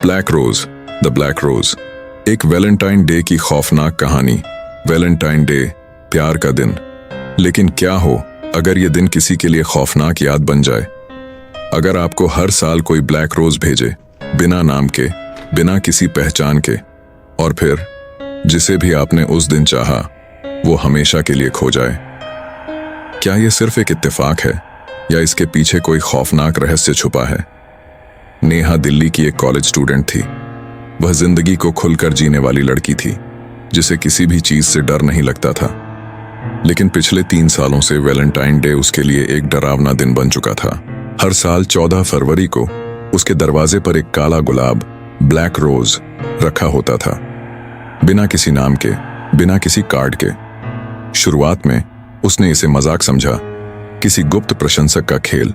Black rose, the black rose, एक Valentine day की खौफनाक कहानी। वैलेंटाइन डे, प्यार का दिन। लेकिन क्या हो अगर ये दिन किसी के लिए खौफनाक याद बन जाए? अगर आपको हर साल कोई ब्लैक रोज भेजे, बिना नाम के, बिना किसी पहचान के, और फिर जिसे भी आपने उस दिन चाहा वो हमेशा के लिए खो जाए। क्या ये सिर्फ एक इत्तेफाक है या इसके पीछे कोई खौफनाक रहस्य छुपा है? नेहा दिल्ली की एक कॉलेज स्टूडेंट थी। वह जिंदगी को खुलकर जीने वाली लड़की थी, जिसे किसी भी चीज से डर नहीं लगता था। लेकिन पिछले 3 सालों से वैलेंटाइन डे उसके लिए एक डरावना दिन बन चुका था। हर साल 14 फरवरी को उसके दरवाजे पर एक काला गुलाब, ब्लैक रोज, रखा होता था, बिना किसी नाम के, बिना किसी कार्ड के। शुरुआत में उसने इसे मजाक समझा, किसी गुप्त प्रशंसक का खेल।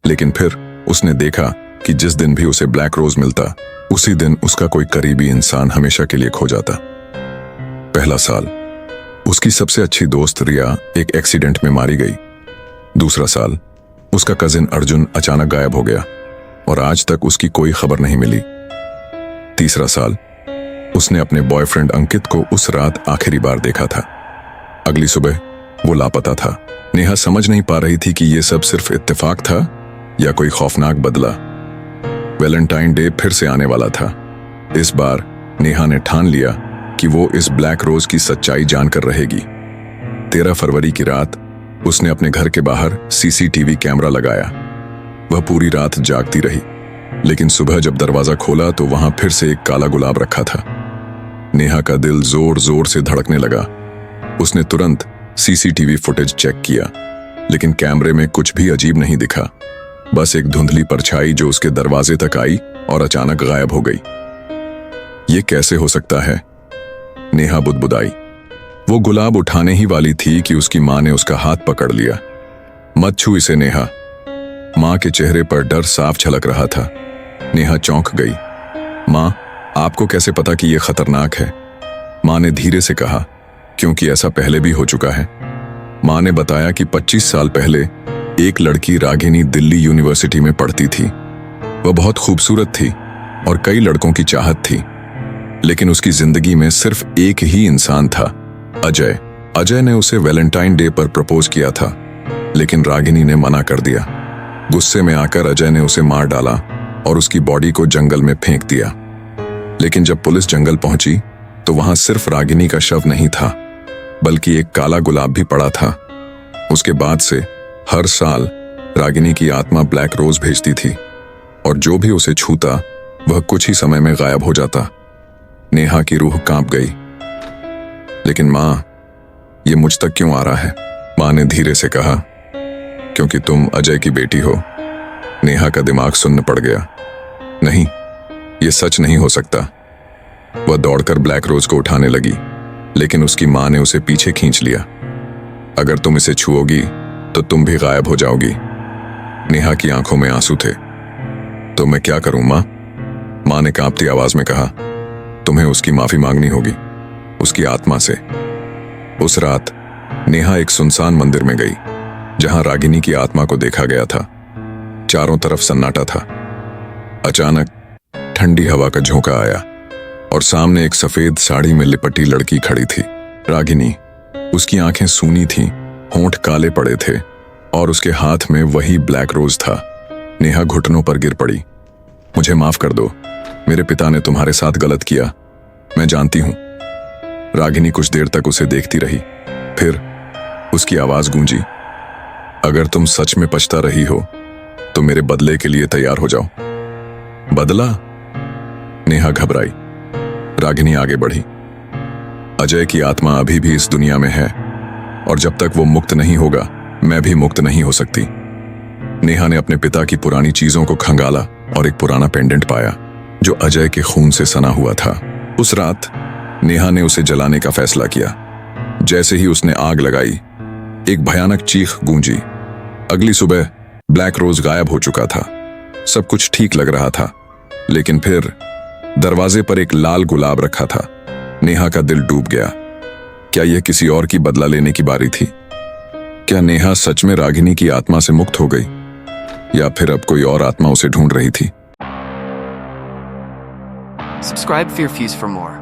लेकिन फिर उसने देखा कि जिस दिन भी उसे ब्लैक रोज मिलता, उसी दिन उसका कोई करीबी इंसान हमेशा के लिए खो जाता। पहला साल, उसकी सबसे अच्छी दोस्त रिया एक एक्सीडेंट में मारी गई। दूसरा साल, उसका कजिन अर्जुन अचानक गायब हो गया और आज तक उसकी कोई खबर नहीं मिली। तीसरा साल, उसने अपने बॉयफ्रेंड अंकित को उस रात आखिरी बार देखा था। अगली सुबह वो लापता था। नेहा समझ नहीं पा रही थी कि ये सब सिर्फ इत्तेफाक था या कोई खौफनाक बदला। वैलेंटाइन डे फिर से आने वाला था। इस बार नेहा ने ठान लिया कि वो इस ब्लैक रोज की सच्चाई जानकर रहेगी। 13 फरवरी की रात उसने अपने घर के बाहर सीसीटीवी कैमरा लगाया। वह पूरी रात जागती रही, लेकिन सुबह जब दरवाजा खोला तो वहां फिर से एक काला गुलाब रखा था। नेहा का दिल जोर जोर से धड़कने लगा। उसने तुरंत सीसीटीवी फुटेज चेक किया, लेकिन कैमरे में कुछ भी अजीब नहीं दिखा। बस एक धुंधली परछाई जो उसके दरवाजे तक आई और अचानक गायब हो गई। ये कैसे हो सकता है? नेहा बुदबुदाई। वो गुलाब उठाने ही वाली थी कि उसकी मां ने उसका हाथ पकड़ लिया। मत छू इसे नेहा। मां के चेहरे पर डर साफ झलक रहा था। नेहा चौंक गई। मां, आपको कैसे पता कि यह खतरनाक है? मां ने धीरे से कहा, क्योंकि ऐसा पहले भी हो चुका है। मां ने बताया कि 25 साल पहले एक लड़की रागिनी दिल्ली यूनिवर्सिटी में पढ़ती थी। वह बहुत खूबसूरत थी और कई लड़कों की चाहत थी, लेकिन उसकी जिंदगी में सिर्फ एक ही इंसान था, अजय। अजय ने उसे वैलेंटाइन डे पर प्रपोज किया था, लेकिन रागिनी ने मना कर दिया। गुस्से में आकर अजय ने उसे मार डाला और उसकी बॉडी को जंगल में फेंक दिया। लेकिन जब पुलिस जंगल पहुंची तो वहां सिर्फ रागिनी का शव नहीं था, बल्कि एक काला गुलाब भी पड़ा था। उसके बाद से हर साल रागिनी की आत्मा ब्लैक रोज भेजती थी और जो भी उसे छूता वह कुछ ही समय में गायब हो जाता। नेहा की रूह कांप गई। लेकिन मां, ये मुझ तक क्यों आ रहा है? मां ने धीरे से कहा, क्योंकि तुम अजय की बेटी हो। नेहा का दिमाग सुन्न पड़ गया। नहीं, ये सच नहीं हो सकता। वह दौड़कर ब्लैक रोज को उठाने लगी, लेकिन उसकी मां ने उसे पीछे खींच लिया। अगर तुम इसे छुओगी तो तुम भी गायब हो जाओगी। नेहा की आंखों में आंसू थे। तो मैं क्या करूं मां? मां ने कांपती आवाज में कहा, तुम्हें उसकी माफी मांगनी होगी, उसकी आत्मा से। उस रात नेहा एक सुनसान मंदिर में गई, जहां रागिनी की आत्मा को देखा गया था। चारों तरफ सन्नाटा था। अचानक ठंडी हवा का झोंका आया और सामने एक सफेद साड़ी में लिपटी लड़की खड़ी थी। रागिनी। उसकी आंखें सूनी थीं, होंठ काले पड़े थे और उसके हाथ में वही ब्लैक रोज था। नेहा घुटनों पर गिर पड़ी। मुझे माफ कर दो, मेरे पिता ने तुम्हारे साथ गलत किया, मैं जानती हूं। रागिनी कुछ देर तक उसे देखती रही, फिर उसकी आवाज गूंजी, अगर तुम सच में पछता रही हो तो मेरे बदले के लिए तैयार हो जाओ। बदला? नेहा घबराई। रागिनी आगे बढ़ी। अजय की आत्मा अभी भी इस दुनिया में है और जब तक वो मुक्त नहीं होगा, मैं भी मुक्त नहीं हो सकती। नेहा ने अपने पिता की पुरानी चीजों को खंगाला और एक पुराना पेंडेंट पाया जो अजय के खून से सना हुआ था। उस रात नेहा ने उसे जलाने का फैसला किया। जैसे ही उसने आग लगाई, एक भयानक चीख गूंजी। अगली सुबह ब्लैक रोज गायब हो चुका था। सब कुछ ठीक लग रहा था, लेकिन फिर दरवाजे पर एक लाल गुलाब रखा था। नेहा का दिल डूब गया। क्या यह किसी और की बदला लेने की बारी थी? क्या नेहा सच में रागिनी की आत्मा से मुक्त हो गई, या फिर अब कोई और आत्मा उसे ढूंढ रही थी? Subscribe Fear Fuse for more.